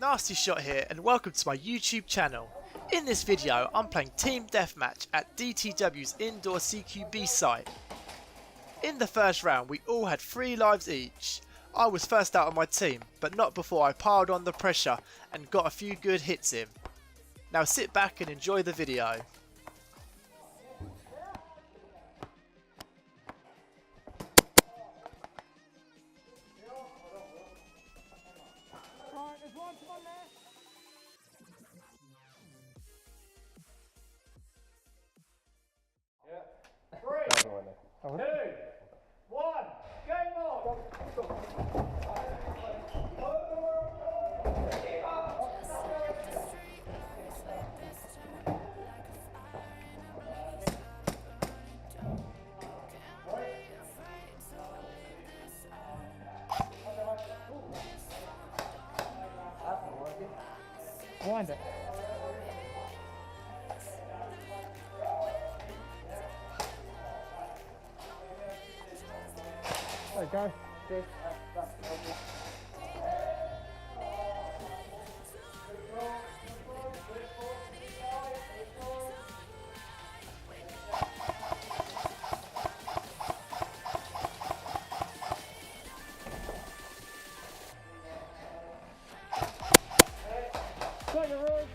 Nasty Shot here and welcome to my YouTube channel. In this video I'm playing Team Deathmatch at DTW's indoor CQB site. In the first round we all had 3 lives each. I was first out of my team, but not before I piled on the pressure and got a few good hits in. Now sit back and enjoy the video. Two, one, game on! Wind it. There you go. Got your room.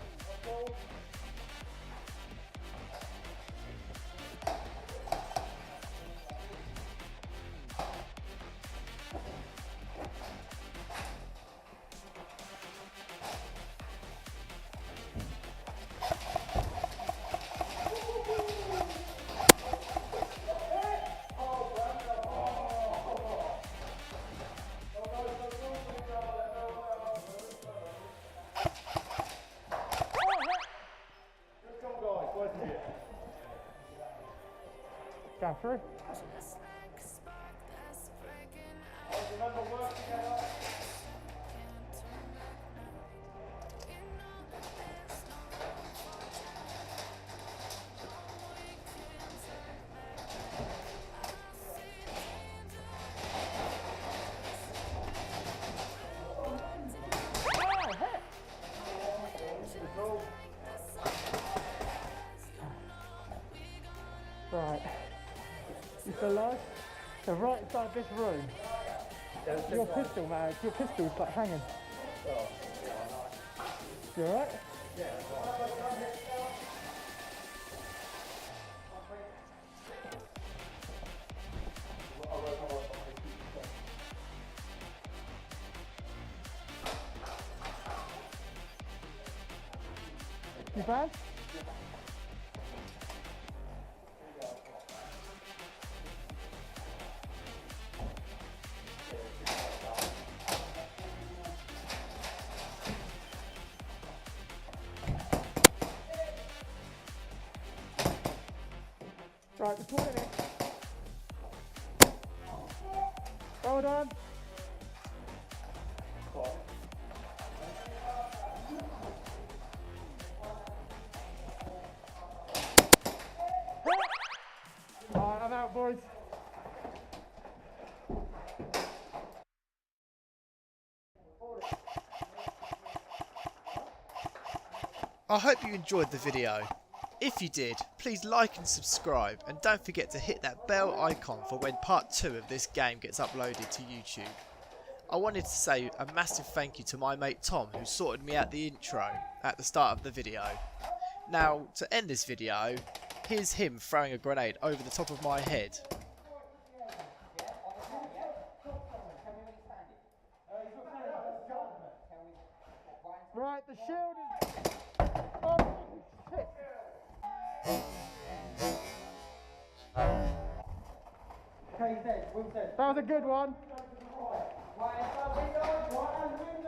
Got through. Right. You feel alive? So right inside this room, your pistol, man, your pistol's like hanging. You alright? You bad? Right, just put it in. Well done. Alright, I'm out, boys. I hope you enjoyed the video. If you did, please like and subscribe, and don't forget to hit that bell icon for when part 2 of this game gets uploaded to YouTube. I wanted to say a massive thank you to my mate Tom, who sorted me out the intro at the start of the video. Now, to end this video, here's him throwing a grenade over the top of my head. Right, the shield is... Oh, shit. That was a good one.